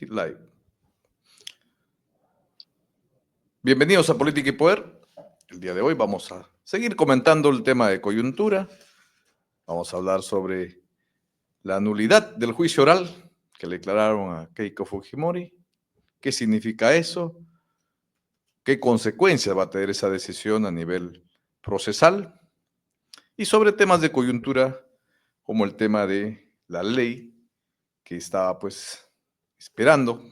Live. Bienvenidos a Política y Poder. El día de hoy vamos a seguir comentando el tema de coyuntura. Vamos a hablar sobre la nulidad del juicio oral que le declararon a Keiko Fujimori. ¿Qué significa eso? ¿Qué consecuencias va a tener esa decisión a nivel procesal? Y sobre temas de coyuntura como el tema de la ley que estaba esperando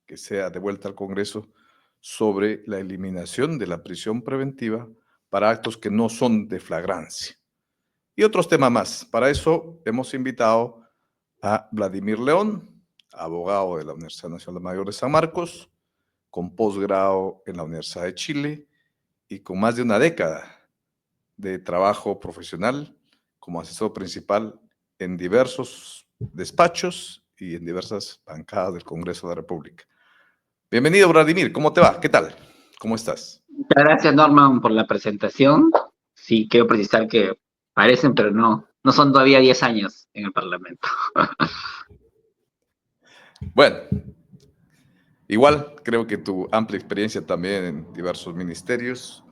que sea devuelta al Congreso sobre la eliminación de la prisión preventiva para actos que no son de flagrancia. Y otros temas más. Para eso hemos invitado a Vladimir León, abogado de la Universidad Nacional Mayor de San Marcos, con posgrado en la Universidad de Chile y con más de una década de trabajo profesional como asesor principal en diversos despachos y en diversas bancadas del Congreso de la República. Bienvenido, Vladimir. ¿Cómo te va? ¿Qué tal? ¿Cómo estás? Muchas gracias, Norman, por la presentación. Sí, quiero precisar que parecen, pero no son todavía 10 años en el Parlamento. Bueno, igual creo que tu amplia experiencia también en diversos ministerios,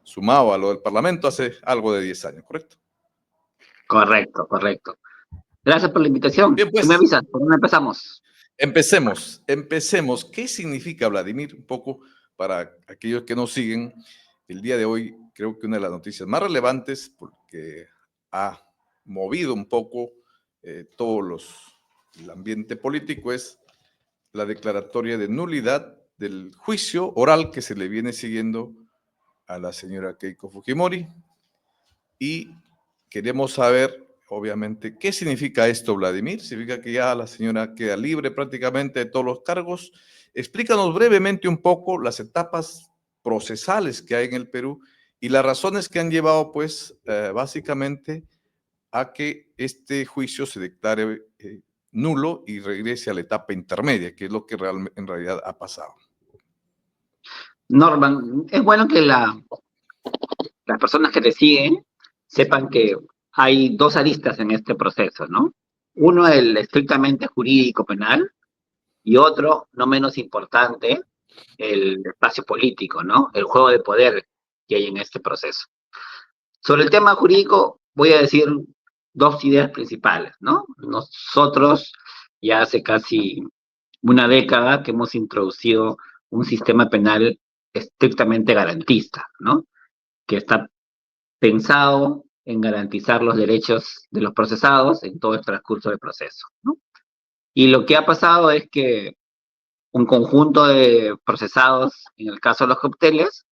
sumado a lo del Parlamento, hace algo de 10 años, ¿correcto? Correcto. Gracias por la invitación. Bien, Tú me pues, avisas, ¿por dónde empezamos? empecemos. ¿Qué significa, Vladimir? Un poco para aquellos que nos siguen, el día de hoy creo que una de las noticias más relevantes, porque ha movido un poco el ambiente político, es la declaratoria de nulidad del juicio oral que se le viene siguiendo a la señora Keiko Fujimori. Y queremos saber, obviamente, ¿qué significa esto, Vladimir? ¿Significa que ya la señora queda libre prácticamente de todos los cargos? Explícanos brevemente un poco las etapas procesales que hay en el Perú y las razones que han llevado, básicamente, a que este juicio se declare nulo y regrese a la etapa intermedia, que es lo que en realidad ha pasado. Norman, es bueno que las personas que te siguen sepan que hay dos aristas en este proceso, ¿no? Uno, el estrictamente jurídico penal, y otro, no menos importante, el espacio político, ¿no? El juego de poder que hay en este proceso. Sobre el tema jurídico, voy a decir dos ideas principales, ¿no? Nosotros ya hace casi una década que hemos introducido un sistema penal estrictamente garantista, ¿no? Que está pensado en garantizar los derechos de los procesados en todo el transcurso del proceso, ¿no? Y lo que ha pasado es que un conjunto de procesados, en el caso de los cócteles,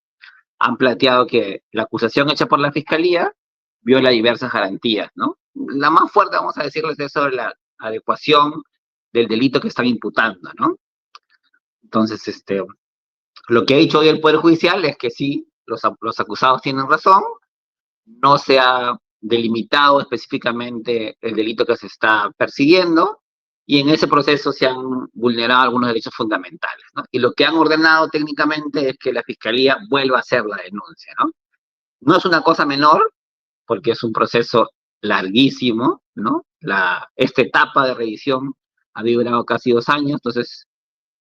han planteado que la acusación hecha por la Fiscalía viola diversas garantías, ¿no? La más fuerte, vamos a decirles, es sobre la adecuación del delito que están imputando, ¿no? Entonces, lo que ha dicho hoy el Poder Judicial es que sí, los acusados tienen razón, no se ha delimitado específicamente el delito que se está persiguiendo, y en ese proceso se han vulnerado algunos derechos fundamentales, ¿no? Y lo que han ordenado técnicamente es que la Fiscalía vuelva a hacer la denuncia, ¿no? No es una cosa menor, porque es un proceso larguísimo, ¿no? Esta etapa de revisión ha durado casi 2 años, entonces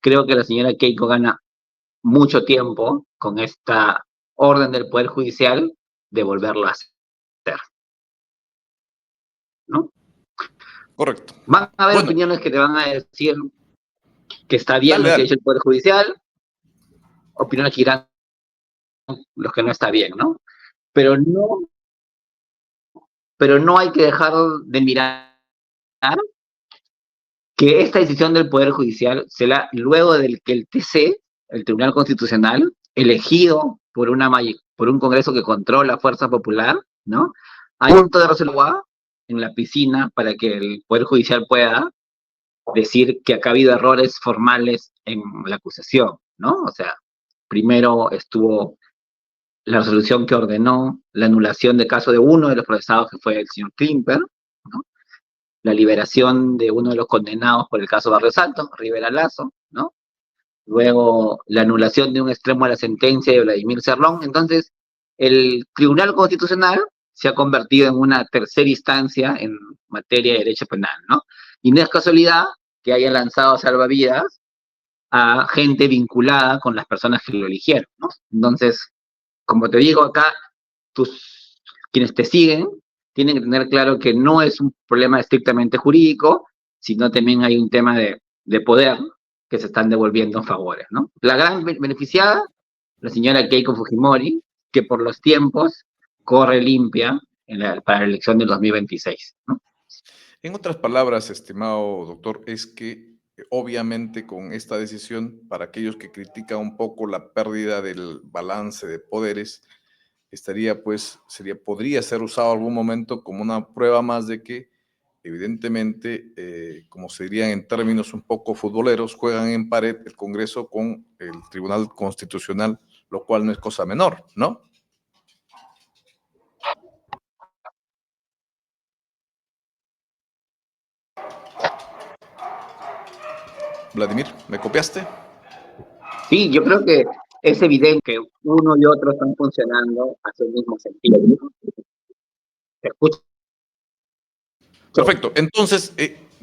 creo que la señora Keiko gana mucho tiempo con esta orden del Poder Judicial de volverlo a hacer, ¿no? Correcto. Van a haber opiniones que te van a decir que está bien lo que ha hecho el Poder Judicial, opiniones que irán los que no está bien, ¿no? Pero no hay que dejar de mirar que esta decisión del Poder Judicial será luego del que el TC, el Tribunal Constitucional, elegido por un Congreso que controla Fuerza Popular, ¿no? Hay un punto de reserva en la piscina para que el Poder Judicial pueda decir que acá ha habido errores formales en la acusación, ¿no? O sea, primero estuvo la resolución que ordenó la anulación de caso de uno de los procesados, que fue el señor Klimper, ¿no? La liberación de uno de los condenados por el caso Barrio Salto, Rivera Lazo, ¿no? Luego la anulación de un extremo de la sentencia de Vladimir Cerrón. Entonces, el Tribunal Constitucional se ha convertido en una tercera instancia en materia de derecho penal, ¿no? Y no es casualidad que haya lanzado salvavidas a gente vinculada con las personas que lo eligieron, ¿no? Entonces, como te digo acá, quienes te siguen tienen que tener claro que no es un problema estrictamente jurídico, sino también hay un tema de poder que se están devolviendo en favores, ¿no? La gran beneficiada, la señora Keiko Fujimori, que por los tiempos corre limpia para la elección del 2026, ¿no? En otras palabras, estimado doctor, es que obviamente con esta decisión, para aquellos que critican un poco la pérdida del balance de poderes, podría ser usado algún momento como una prueba más de que, evidentemente, como se dirían en términos un poco futboleros, juegan en pared el Congreso con el Tribunal Constitucional, lo cual no es cosa menor, ¿no? Vladimir, ¿me copiaste? Sí, yo creo que es evidente que uno y otro están funcionando hacia el mismo sentido. ¿Te escucho? Perfecto. Entonces,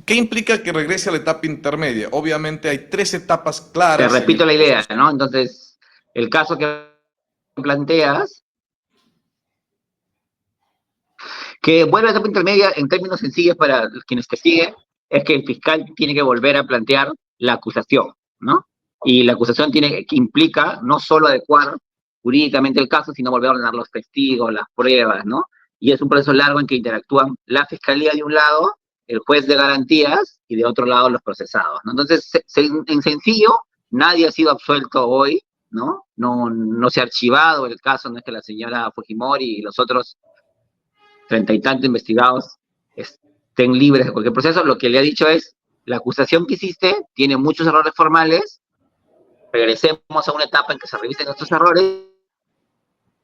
¿qué implica que regrese a la etapa intermedia? Obviamente hay 3 etapas Te claras en repito el la idea, proceso. ¿no? Entonces, el caso que planteas, que vuelve a la etapa intermedia en términos sencillos para quienes te siguen, es que el fiscal tiene que volver a plantear la acusación, ¿no? Y la acusación que implica no solo adecuar jurídicamente el caso, sino volver a ordenar los testigos, las pruebas, ¿no? Y es un proceso largo en que interactúan la fiscalía de un lado, el juez de garantías y de otro lado los procesados, ¿no? Entonces, en sencillo, nadie ha sido absuelto hoy, ¿no? No se ha archivado el caso, no es que la señora Fujimori y los otros 30 y tantos investigados estén libres de cualquier proceso. Lo que le ha dicho es, la acusación que hiciste tiene muchos errores formales, regresemos a una etapa en que se revisen estos errores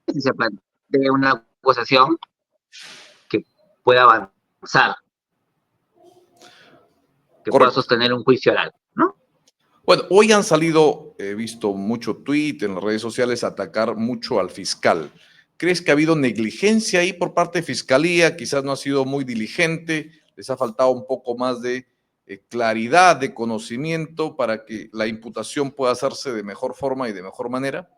y se plantee una acusación que pueda avanzar, que pueda Correcto. sostener un juicio oral, ¿no? Bueno, hoy han salido, he visto mucho tweet en las redes sociales, atacar mucho al fiscal. ¿Crees que ha habido negligencia ahí por parte de Fiscalía? Quizás no ha sido muy diligente, les ha faltado un poco más de claridad, de conocimiento para que la imputación pueda hacerse de mejor forma y de mejor manera.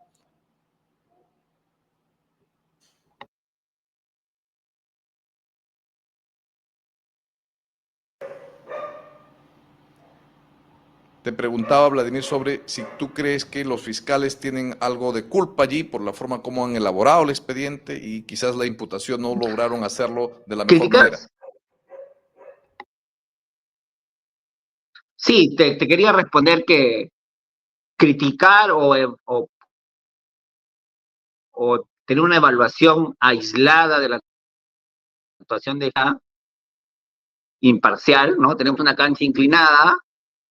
Te preguntaba, Vladimir, sobre si tú crees que los fiscales tienen algo de culpa allí por la forma como han elaborado el expediente y quizás la imputación no lograron hacerlo de la mejor ¿Criticar? manera. Sí, te quería responder que criticar o tener una evaluación aislada de la actuación de la imparcial, ¿no? Tenemos una cancha inclinada,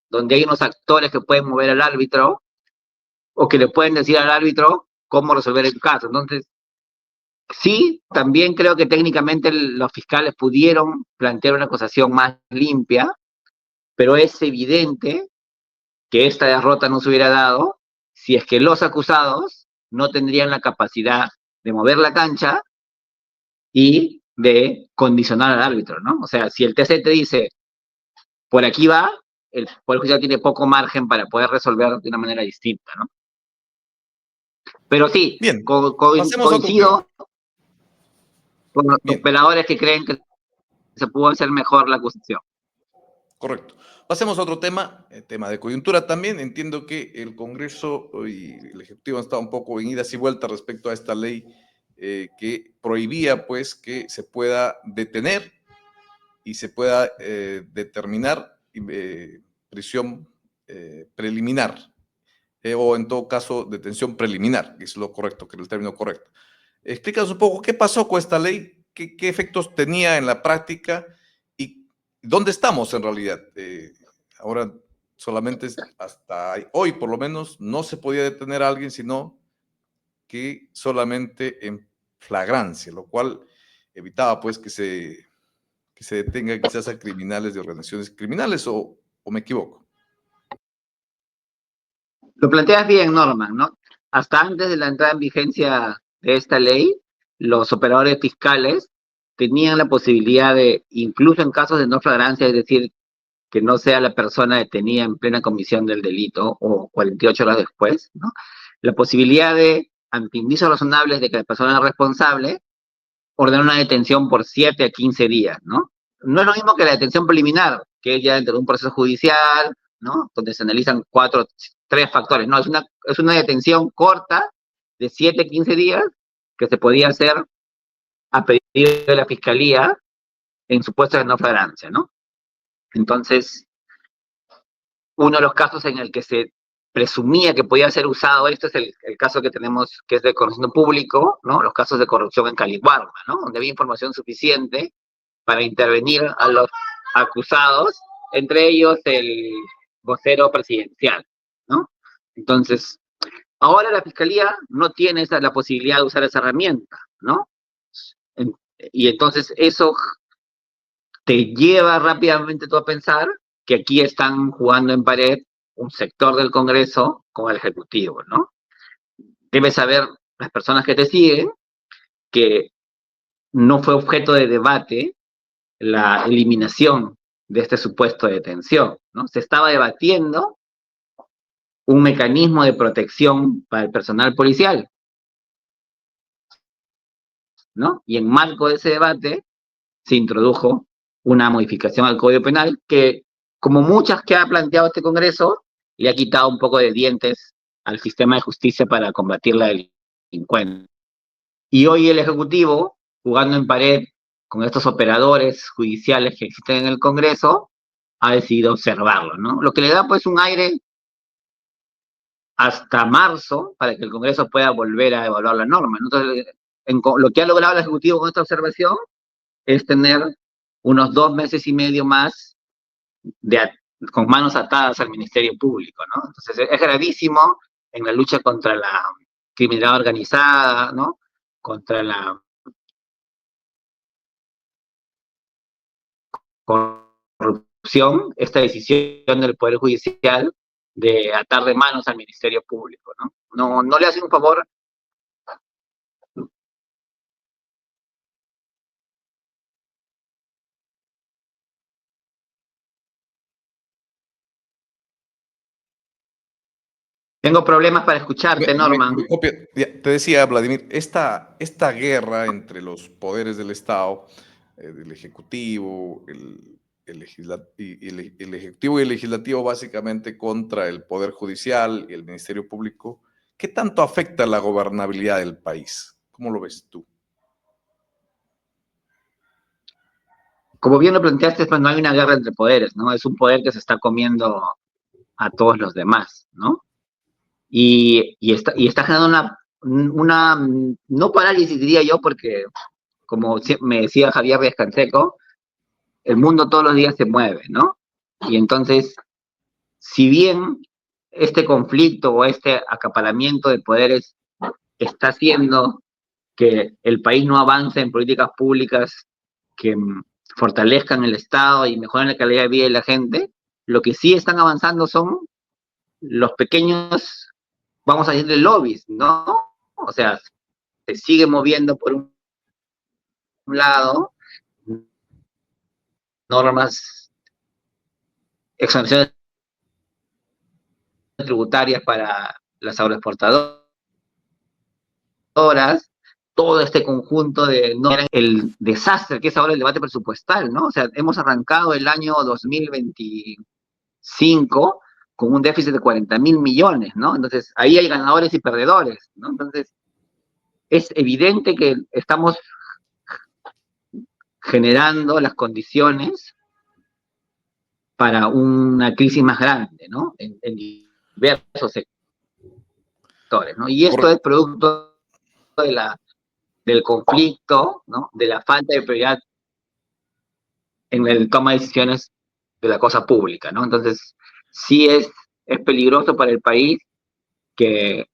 donde hay unos actores que pueden mover al árbitro o que le pueden decir al árbitro cómo resolver el caso. Entonces, sí, también creo que técnicamente los fiscales pudieron plantear una acusación más limpia, pero es evidente que esta derrota no se hubiera dado si es que los acusados no tendrían la capacidad de mover la cancha y de condicionar al árbitro, ¿no? O sea, si el TC te dice, por aquí va, el Poder Judicial tiene poco margen para poder resolver de una manera distinta, ¿no? Pero sí, Bien, pasemos a otro tema. coincido con los Bien, operadores que creen que se pudo hacer mejor la acusación. correcto. Pasemos a otro tema, el tema de coyuntura también. Entiendo que el Congreso y el Ejecutivo han estado un poco en idas y vueltas respecto a esta ley que prohibía pues que se pueda detener y se pueda determinar prisión preliminar o en todo caso detención preliminar, que es lo correcto, que es el término correcto. Explícanos un poco qué pasó con esta ley, qué efectos tenía en la práctica y dónde estamos en realidad. Ahora solamente hasta hoy por lo menos no se podía detener a alguien, sino que solamente en flagrancia, lo cual evitaba pues que se detenga quizás a criminales de organizaciones criminales o me equivoco. Lo planteas bien, Norman, ¿no? Hasta antes de la entrada en vigencia de esta ley, los operadores fiscales tenían la posibilidad de, incluso en casos de no flagrancia, es decir, que no sea la persona detenida en plena comisión del delito o 48 horas después, ¿no? La posibilidad de, ante indicios razonables de que la persona es responsable, ordenar una detención por 7 a 15 días, ¿no? No es lo mismo que la detención preliminar, que es ya dentro de un proceso judicial, ¿no? Donde se analizan 3 factores, ¿no? Es una detención corta de 7 a 15 días que se podía hacer a pedido de la Fiscalía en supuesto de no flagrancia, ¿no? Entonces, uno de los casos en el que se presumía que podía ser usado esto es el caso que tenemos, que es de conocimiento público, ¿no? Los casos de corrupción en Caliwarma, ¿no? Donde había información suficiente para intervenir a los acusados, entre ellos el vocero presidencial, ¿no? Entonces, ahora la Fiscalía no tiene la posibilidad de usar esa herramienta, ¿no? Y entonces eso te lleva rápidamente tú a pensar que aquí están jugando en pared un sector del Congreso con el Ejecutivo, ¿no? Debes saber, las personas que te siguen, que no fue objeto de debate la eliminación de este supuesto de detención, ¿no? Se estaba debatiendo un mecanismo de protección para el personal policial, ¿no? Y en marco de ese debate se introdujo una modificación al Código Penal que, como muchas que ha planteado este Congreso, le ha quitado un poco de dientes al sistema de justicia para combatir la delincuencia. Y hoy el Ejecutivo, jugando en pared con estos operadores judiciales que existen en el Congreso, ha decidido observarlo, ¿no? Lo que le da pues un aire hasta marzo para que el Congreso pueda volver a evaluar la norma. Entonces, lo que ha logrado el Ejecutivo con esta observación es tener unos 2 meses y medio más con manos atadas al Ministerio Público, ¿no? Entonces es gravísimo en la lucha contra la criminalidad organizada, ¿no? Contra la corrupción, esta decisión del Poder Judicial de atar de manos al Ministerio Público, ¿no? No le hace un favor. Tengo problemas para escucharte, Norman. Te decía, Vladimir, esta guerra entre los poderes del Estado, el Ejecutivo, el Ejecutivo y el Legislativo, básicamente contra el Poder Judicial y el Ministerio Público, ¿qué tanto afecta la gobernabilidad del país? ¿Cómo lo ves tú? Como bien lo planteaste, pues no hay una guerra entre poderes, ¿no? Es un poder que se está comiendo a todos los demás, ¿no? Y está generando una no parálisis, diría yo, porque como me decía Javier Díaz Canseco, el mundo todos los días se mueve, ¿no? Y entonces, si bien este conflicto o este acaparamiento de poderes está haciendo que el país no avance en políticas públicas que fortalezcan el Estado y mejoren la calidad de vida de la gente, lo que sí están avanzando son los pequeños, vamos a decirle, lobbies, ¿no? O sea, se sigue moviendo por un lado normas, exoneraciones tributarias para las agroexportadoras, todo este conjunto de no el desastre que es ahora el debate presupuestal, ¿no? O sea, hemos arrancado el año 2025 con un déficit de 40.000 millones, ¿no? Entonces, ahí hay ganadores y perdedores, ¿no? Entonces, es evidente que estamos generando las condiciones para una crisis más grande, ¿no? En diversos sectores, ¿no? Y esto es producto del conflicto, ¿no? De la falta de prioridad en el toma de decisiones de la cosa pública, ¿no? Entonces, sí es peligroso para el país que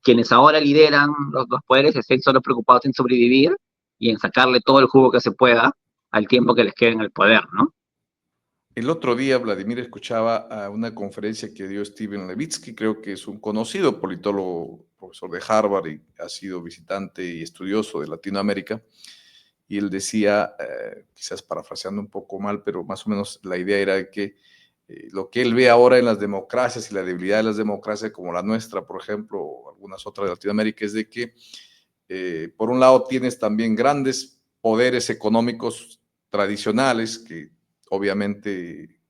quienes ahora lideran los poderes estén solo preocupados en sobrevivir y en sacarle todo el jugo que se pueda al tiempo que les quede en el poder, ¿no? El otro día, Vladimir, escuchaba a una conferencia que dio Steven Levitsky, creo que es un conocido politólogo, profesor de Harvard y ha sido visitante y estudioso de Latinoamérica, y él decía, quizás parafraseando un poco mal, pero más o menos la idea era que lo que él ve ahora en las democracias y la debilidad de las democracias como la nuestra, por ejemplo, o algunas otras de Latinoamérica, es de que por un lado tienes también grandes poderes económicos tradicionales que obviamente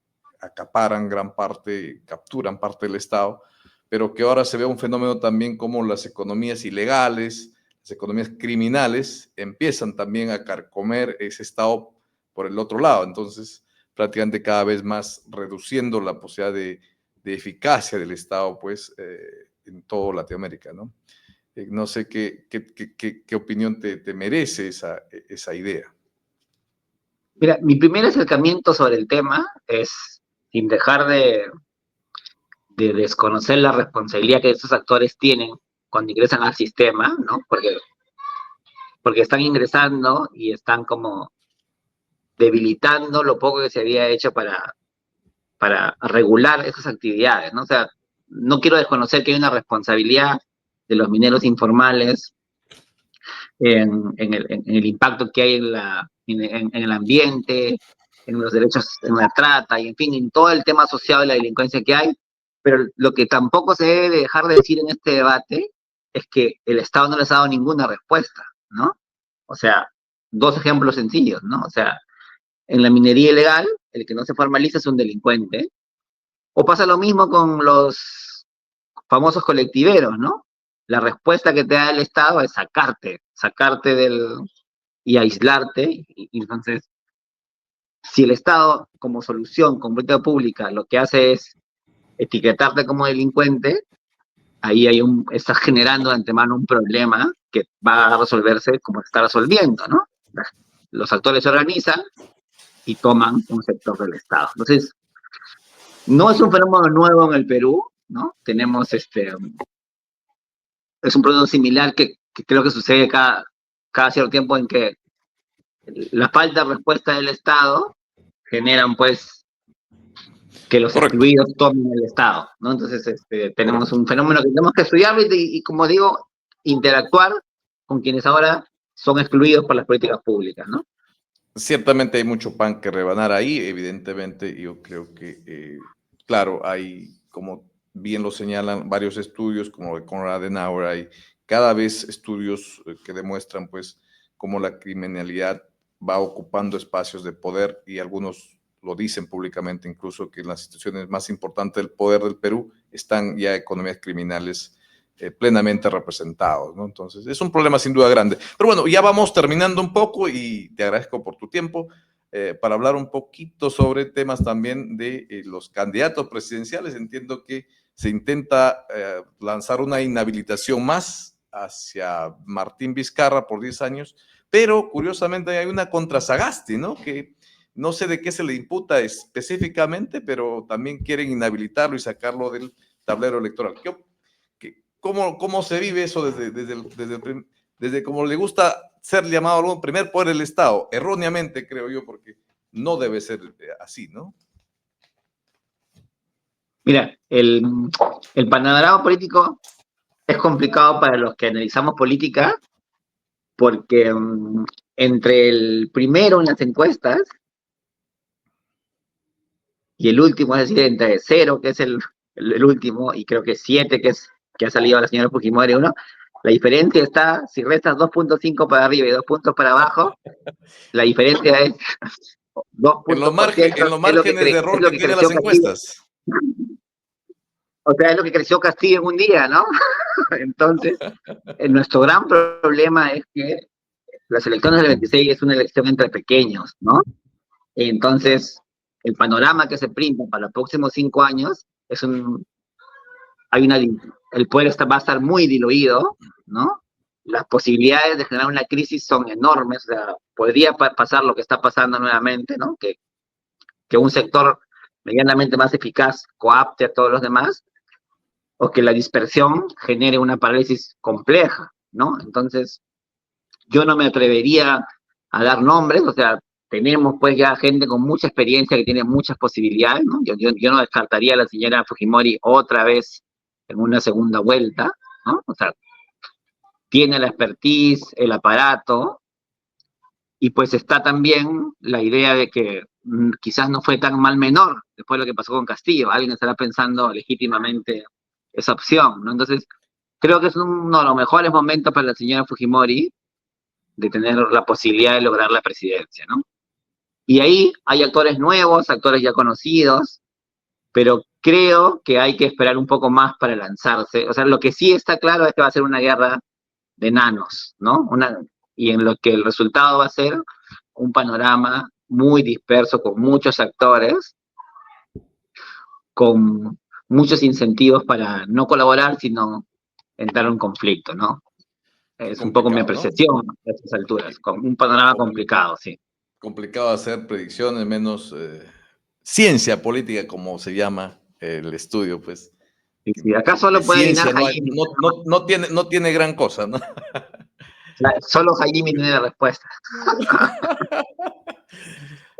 acaparan gran parte, capturan parte del Estado, pero que ahora se ve un fenómeno también como las economías ilegales, las economías criminales empiezan también a carcomer ese Estado por el otro lado. Entonces, prácticamente cada vez más reduciendo la posibilidad de eficacia del Estado, pues, en toda Latinoamérica, ¿no? No sé qué opinión te merece esa idea. Mira, mi primer acercamiento sobre el tema es, sin dejar de desconocer la responsabilidad que esos actores tienen cuando ingresan al sistema, ¿no? Porque están ingresando y están como debilitando lo poco que se había hecho para regular esas actividades, ¿no? O sea, no quiero desconocer que hay una responsabilidad de los mineros informales en el impacto que hay en el ambiente, en los derechos, en la trata y en fin, en todo el tema asociado de la delincuencia que hay. Pero lo que tampoco se debe dejar de decir en este debate es que el Estado no les ha dado ninguna respuesta, ¿no? O sea, dos ejemplos sencillos, ¿no? O sea, en la minería ilegal, el que no se formaliza es un delincuente. O pasa lo mismo con los famosos colectiveros, ¿no? La respuesta que te da el Estado es sacarte y aislarte. Y entonces, si el Estado, como solución, como política pública, lo que hace es etiquetarte como delincuente, ahí estás generando de antemano un problema que va a resolverse como se está resolviendo, ¿no? Los actores se organizan y toman un sector del Estado. Entonces, no es un fenómeno nuevo en el Perú, ¿no? Tenemos es un proceso similar que creo que sucede cada cierto tiempo en que la falta de respuesta del Estado generan pues que los Correcto, excluidos tomen el Estado, ¿no? Entonces tenemos correcto. un fenómeno que tenemos que estudiar y como digo, interactuar con quienes ahora son excluidos por las políticas públicas, ¿no? Ciertamente hay mucho pan que rebanar ahí, evidentemente. Yo creo que, claro, hay, como bien lo señalan, varios estudios, como de Konrad Adenauer, hay cada vez estudios que demuestran, pues, cómo la criminalidad va ocupando espacios de poder y algunos lo dicen públicamente, incluso que en las instituciones más importantes del poder del Perú están ya economías criminales plenamente representados, ¿no? Entonces, es un problema sin duda grande. Pero bueno, ya vamos terminando un poco y te agradezco por tu tiempo para hablar un poquito sobre temas también de los candidatos presidenciales. Entiendo que se intenta lanzar una inhabilitación más hacia Martín Vizcarra por 10 años, pero curiosamente hay una contra Sagasti, ¿no? Que no sé de qué se le imputa específicamente, pero también quieren inhabilitarlo y sacarlo del tablero electoral. ¿Cómo se vive eso desde como le gusta ser llamado el primer poder del Estado? Erróneamente, creo yo, porque no debe ser así, ¿no? Mira, el panorama político es complicado para los que analizamos política porque entre el primero en las encuestas y el último, es decir, entre 0, que es el último, y creo que 7, que ha salido la señora Fujimori, uno, la diferencia está, si restas 2.5 para arriba y 2 puntos para abajo, la diferencia es 2 puntos por ciento, En los márgenes de es error lo que que tienen las creció Castillo. encuestas. O sea, es lo que creció Castillo en un día, ¿no? Entonces, nuestro gran problema es que las elecciones del 26 es una elección entre pequeños, ¿no? Entonces, el panorama que se pinta para los próximos 5 años es el poder va a estar muy diluido, ¿no? Las posibilidades de generar una crisis son enormes, o sea, podría pasar lo que está pasando nuevamente, ¿no? Que un sector medianamente más eficaz coapte a todos los demás, o que la dispersión genere una parálisis compleja, ¿no? Entonces, yo no me atrevería a dar nombres, o sea, tenemos pues ya gente con mucha experiencia que tiene muchas posibilidades, ¿no? Yo no descartaría a la señora Fujimori otra vez en una segunda vuelta, ¿no? O sea, tiene la expertise, el aparato, Y pues está también la idea de que quizás no fue tan mal menor después de lo que pasó con Castillo. Alguien estará pensando legítimamente esa opción, ¿no? Entonces, creo que es uno de los mejores momentos para la señora Fujimori de tener la posibilidad de lograr la presidencia, ¿no? Y ahí hay actores nuevos, actores ya conocidos, pero creo que hay que esperar un poco más para lanzarse. O sea, lo que sí está claro es que va a ser una guerra de enanos, ¿no? Y en lo que el resultado va a ser un panorama muy disperso, con muchos actores, con muchos incentivos para no colaborar, sino entrar en un conflicto, ¿no? Qué Es un poco mi complicado, ¿no? apreciación a estas alturas, con un panorama complicado, sí. Complicado hacer predicciones, menos ciencia política, como se llama el estudio, pues. Y si acá solo De puede adivinar ciencia Jaime, no tiene gran cosa, ¿no? solo Jaime tiene la respuesta.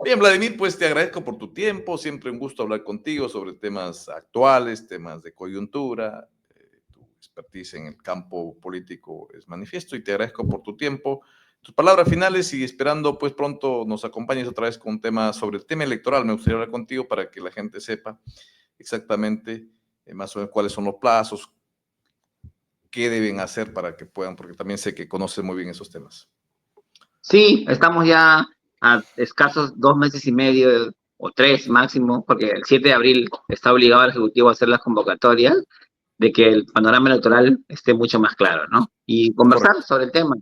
Bien, Vladimir, pues te agradezco por tu tiempo. Siempre un gusto hablar contigo sobre temas actuales, temas de coyuntura. Tu expertise en el campo político es manifiesto y te agradezco por tu tiempo. Tus palabras finales y esperando pues pronto nos acompañes otra vez con un tema sobre el tema electoral. Me gustaría hablar contigo para que la gente sepa exactamente más o menos cuáles son los plazos, qué deben hacer para que puedan, porque también sé que conoces muy bien esos temas. Sí, estamos ya a escasos 2 meses y medio o 3 máximo, porque el 7 de abril está obligado el Ejecutivo a hacer las convocatorias, de que el panorama electoral esté mucho más claro, ¿no? Y conversar Correcto, sobre el tema,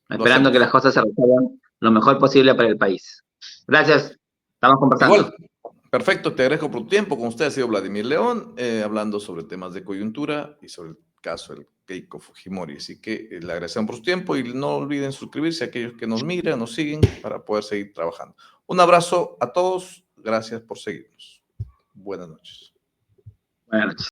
lo esperando que las hacemos. cosas se resuelvan lo mejor posible para el país. Gracias, estamos conversando. Igual, perfecto, te agradezco por tu tiempo. Con usted ha sido Vladimir León, hablando sobre temas de coyuntura y sobre el caso del Keiko Fujimori. Así que le agradecemos por su tiempo y no olviden suscribirse a aquellos que nos miran, nos siguen para poder seguir trabajando. Un abrazo a todos, gracias por seguirnos. Buenas noches. Buenas noches.